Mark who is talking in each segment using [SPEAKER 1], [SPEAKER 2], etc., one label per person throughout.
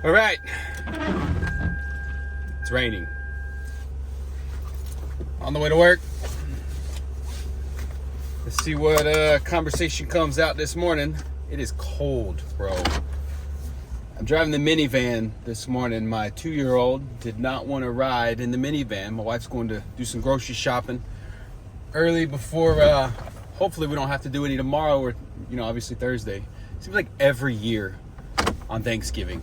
[SPEAKER 1] All right. It's raining. On the way to work. Let's see what conversation comes out this morning. It is cold, bro. I'm driving the minivan this morning. My 2-year-old did not want to ride in the minivan. My wife's going to do some grocery shopping early before, hopefully we don't have to do any tomorrow or, obviously Thursday. Seems like every year on Thanksgiving.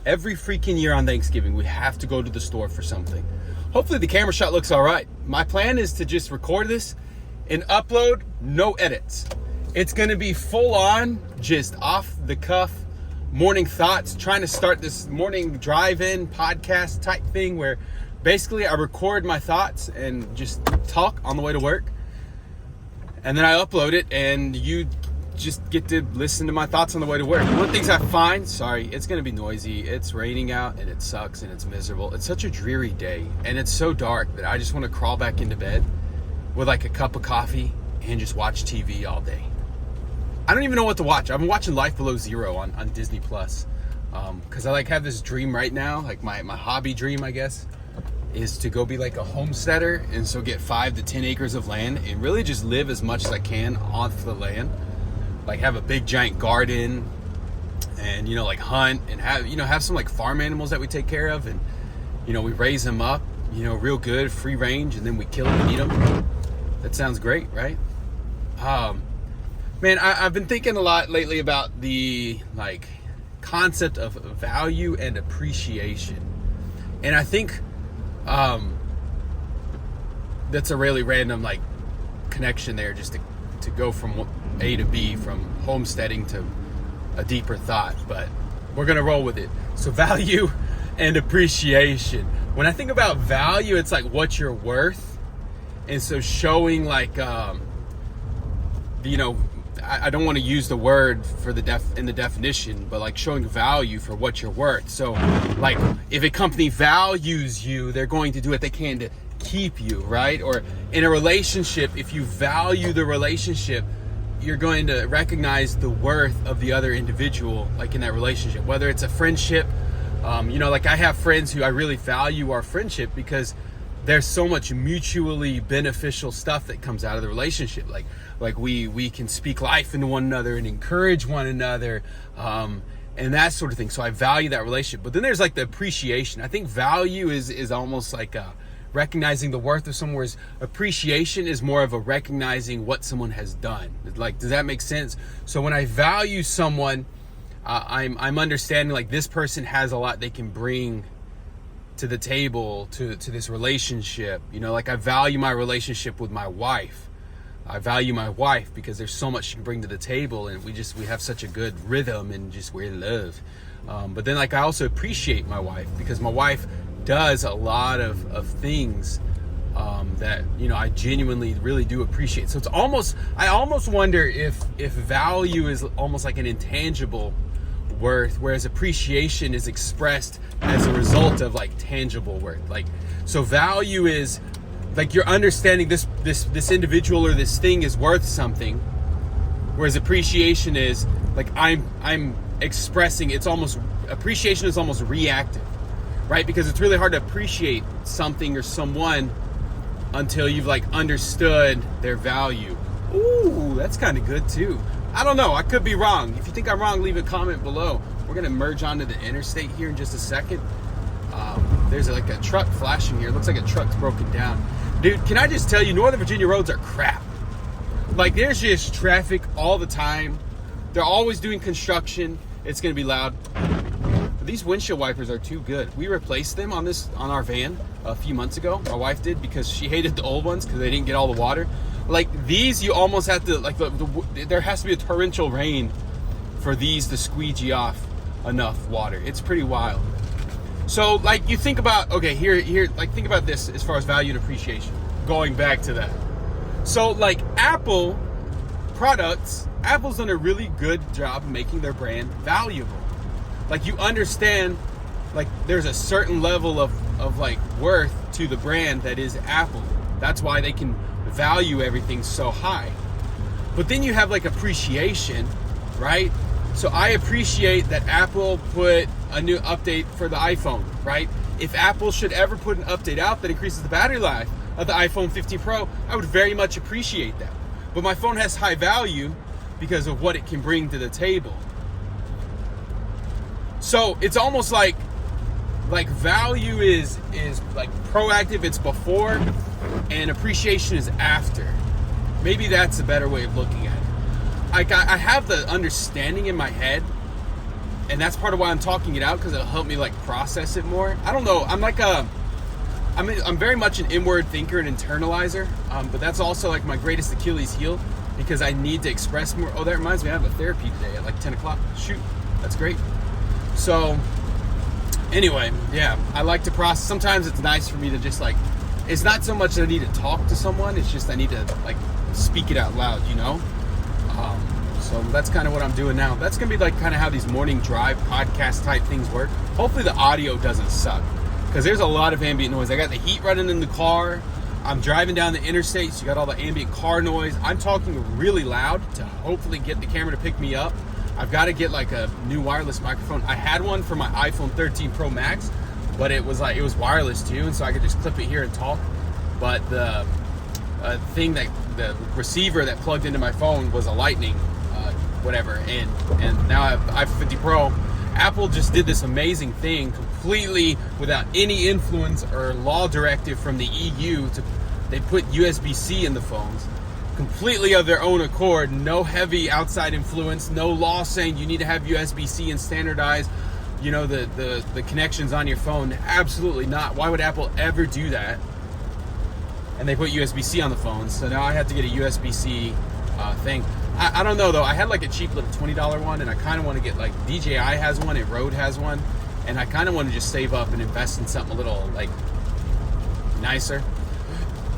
[SPEAKER 1] Every freaking year on Thanksgiving, we have to go to the store for something. Hopefully the camera shot looks all right. My plan is to just record this and upload, no edits. It's gonna be full on, just off the cuff, morning thoughts, trying to start this morning drive-in podcast type thing where basically I record my thoughts and just talk on the way to work. And then I upload it and you just get to listen to my thoughts on the way to work. One of the things I find, it's gonna be noisy. It's raining out and it sucks and it's miserable. It's such a dreary day and it's so dark that I just wanna crawl back into bed with like a cup of coffee and just watch TV all day. I don't even know what to watch. I've been watching Life Below Zero on Disney Plus. Cause I have this dream right now, like my hobby dream, I guess, is to go be like a homesteader and so get 5 to 10 acres of land and really just live as much as I can off the land. Like have a big giant garden and, like hunt and have some like farm animals that we take care of and, we raise them up, real good, free range, and then we kill them and eat them. That sounds great, right? Man, I've been thinking a lot lately about the concept of value and appreciation. And I think that's a really random connection there, just to go from A to B, from homesteading to a deeper thought, but we're gonna roll with it. So value and appreciation. When I think about value, it's like what you're worth. And so showing I don't want to use the word for in the definition, but showing value for what you're worth. So if a company values you, they're going to do what they can to keep you, right? Or in a relationship, if you value the relationship, you're going to recognize the worth of the other individual, in that relationship, whether it's a friendship. I have friends who I really value our friendship because there's so much mutually beneficial stuff that comes out of the relationship. We can speak life into one another and encourage one another, and that sort of thing. So I value that relationship. But then there's the appreciation. I think value is almost recognizing the worth of someone, whereas appreciation is more of a recognizing what someone has done. Does that make sense? So when I value someone, I'm understanding this person has a lot they can bring to the table, to this relationship. I value my relationship with my wife. I value my wife because there's so much she can bring to the table, and we have such a good rhythm and just we're in love. But then I also appreciate my wife because my wife does a lot of things that I genuinely really do appreciate. So I almost wonder if value is almost like an intangible worth, whereas appreciation is expressed as a result of tangible worth. So value is you're understanding this individual or this thing is worth something, whereas appreciation is I'm expressing. Appreciation is almost reactive, right? Because it's really hard to appreciate something or someone until you've understood their value. Ooh, that's kind of good too. I don't know, I could be wrong. If you think I'm wrong, leave a comment below. We're gonna merge onto the interstate here in just a second. There's a truck flashing here. It looks like a truck's broken down. Dude, can I just tell you, Northern Virginia roads are crap. There's just traffic all the time. They're always doing construction. It's gonna be loud. But these windshield wipers are too good. We replaced them on our van a few months ago. My wife did because she hated the old ones because they didn't get all the water. These, you almost have to there has to be a torrential rain for these to squeegee off enough water. It's pretty wild. So you think about, okay, here think about this as far as value and appreciation, going back to that. So Apple products, Apple's done a really good job making their brand valuable. You understand there's a certain level of worth to the brand that is Apple. That's why they can value everything so high. But then you have appreciation, right? So I appreciate that Apple put a new update for the iPhone, right? If Apple should ever put an update out that increases the battery life of the iPhone 15 Pro, I would very much appreciate that. But my phone has high value because of what it can bring to the table. So it's almost like value is like proactive, it's before, and appreciation is after. Maybe that's a better way of looking at it. I have the understanding in my head, and that's part of why I'm talking it out, because it'll help me like process it more. I don't know. I'm very much an inward thinker and internalizer, but that's also like my greatest Achilles heel, because I need to express more. Oh, that reminds me, I have a therapy today at like 10 o'clock. Shoot, that's great. So anyway, yeah, I like to process. Sometimes it's nice for me to just like, it's not so much that I need to talk to someone, it's just I need to like speak it out loud, you know? So that's kind of what I'm doing now. That's going to be like kind of how these morning drive podcast type things work. Hopefully the audio doesn't suck, because there's a lot of ambient noise. I got the heat running in the car. I'm driving down the interstate, so you got all the ambient car noise. I'm talking really loud to hopefully get the camera to pick me up. I've got to get like a new wireless microphone. I had one for my iPhone 13 Pro Max, but it was wireless too, and so I could just clip it here and talk. But the the receiver that plugged into my phone was a Lightning, whatever, and now I have iPhone 50 Pro. Apple just did this amazing thing completely without any influence or law directive from the EU. They put USB-C in the phones completely of their own accord. No heavy outside influence. No law saying you need to have USB-C and standardize, you know, the connections on your phone. Absolutely not. Why would Apple ever do that? And they put USB-C on the phones, so now I have to get a USB-C thing. I don't know though. I had like a cheap little $20 one, and I kind of want to get like DJI has one and Rode has one, and I kind of want to just save up and invest in something a little like nicer.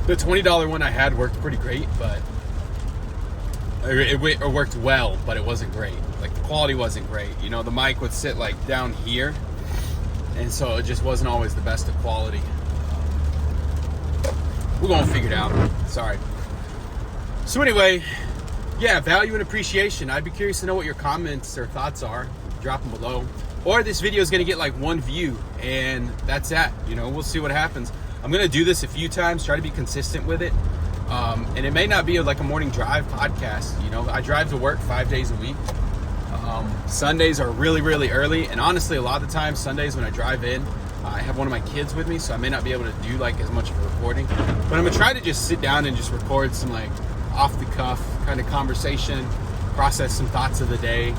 [SPEAKER 1] The $20 one I had worked pretty great, but it worked well, but it wasn't great. Like the quality wasn't great. You know, the mic would sit like down here, and so it just wasn't always the best of quality. We're gonna figure it out. Sorry. So anyway, yeah, value and appreciation. I'd be curious to know what your comments or thoughts are. Drop them below. Or this video is gonna get like 1 view, and that's that. You know, we'll see what happens. I'm gonna do this a few times, try to be consistent with it. And it may not be like a morning drive podcast. You know, I drive to work 5 days a week. Sundays are really, really early, and honestly, a lot of the time, Sundays when I drive in, I have one of my kids with me, so I may not be able to do like as much of a recording. But I'm gonna try to just sit down and just record some like off the cuff kind of conversation, process some thoughts of the day.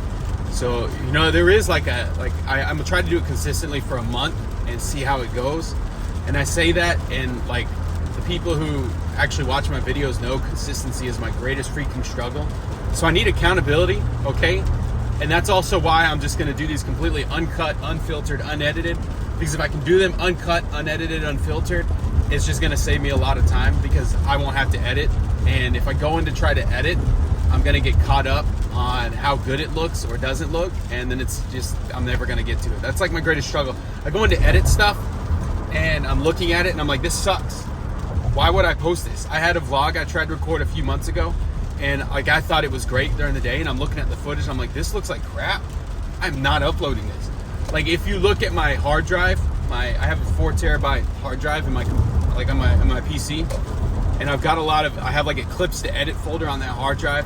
[SPEAKER 1] So, you know, there is like I'm gonna try to do it consistently for a month and see how it goes. And I say that, and like the people who actually watch my videos know consistency is my greatest freaking struggle. So I need accountability, okay? And that's also why I'm just gonna do these completely uncut, unfiltered, unedited. Because if I can do them uncut, unedited, unfiltered, it's just gonna save me a lot of time, because I won't have to edit. And if I go in to try to edit, I'm gonna get caught up on how good it looks or doesn't look, and then it's just, I'm never gonna get to it. That's like my greatest struggle. I go in to edit stuff, and I'm looking at it, and I'm like, this sucks. Why would I post this? I had a vlog I tried to record a few months ago, and like I thought it was great during the day, and I'm looking at the footage, and I'm like, this looks like crap. I'm not uploading this. Like if you look at my hard drive, I have a 4 terabyte hard drive in my on my PC, and I've got I have like a clips to edit folder on that hard drive,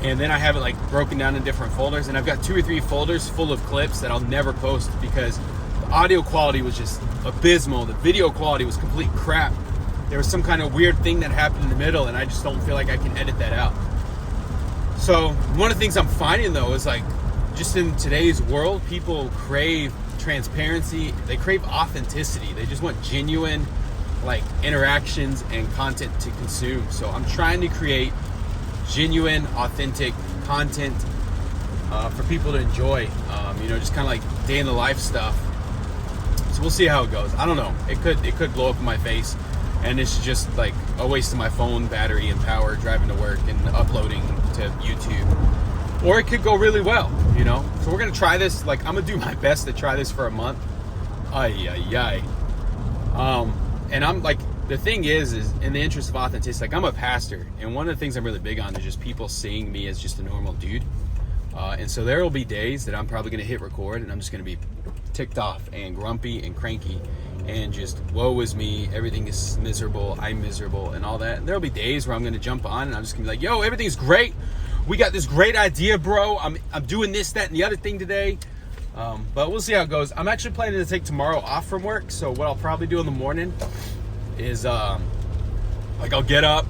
[SPEAKER 1] and then I have it like broken down in different folders, and I've got 2 or 3 folders full of clips that I'll never post because the audio quality was just abysmal. The video quality was complete crap. There was some kind of weird thing that happened in the middle, and I just don't feel like I can edit that out. So one of the things I'm finding though is like, just in today's world, people crave transparency. They crave authenticity. They just want genuine like interactions and content to consume. So I'm trying to create genuine, authentic content for people to enjoy. You know, just kind of like day in the life stuff. So we'll see how it goes. I don't know. It could blow up in my face, and it's just like a waste of my phone battery and power driving to work and uploading to YouTube. Or it could go really well, you know? So we're gonna try this. Like, I'm gonna do my best to try this for a month. And I'm like, the thing is in the interest of authenticity, like I'm a pastor, and one of the things I'm really big on is just people seeing me as just a normal dude. And so there will be days that I'm probably gonna hit record, and I'm just gonna be ticked off and grumpy and cranky and just woe is me, everything is miserable, I'm miserable and all that. And there'll be days where I'm gonna jump on and I'm just gonna be like, yo, everything's great. We got this great idea, bro. I'm doing this, that, and the other thing today. But we'll see how it goes. I'm actually planning to take tomorrow off from work. So what I'll probably do in the morning is like I'll get up,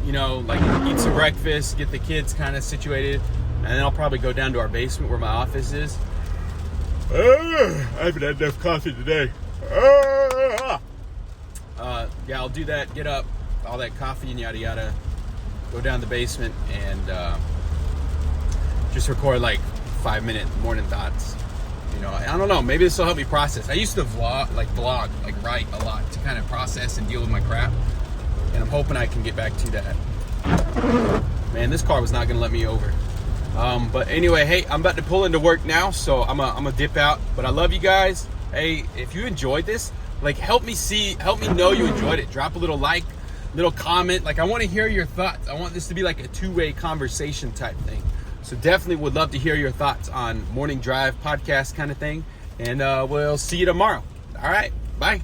[SPEAKER 1] you know, like eat some breakfast, get the kids kind of situated, and then I'll probably go down to our basement where my office is. I haven't had enough coffee today. Yeah, I'll do that, get up, all that coffee and yada yada, go down the basement and just record like 5-minute morning thoughts. You know, I don't know, maybe this will help me process. I used to vlog, like write a lot to kind of process and deal with my crap. And I'm hoping I can get back to that. Man, this car was not gonna let me over. But anyway, hey, I'm about to pull into work now, so I'm gonna dip out. But I love you guys. Hey, if you enjoyed this, like help me know you enjoyed it. Drop a little like, little comment. Like I want to hear your thoughts. I want this to be like a two-way conversation type thing. So definitely would love to hear your thoughts on Morning Drive podcast kind of thing. And we'll see you tomorrow. All right, bye.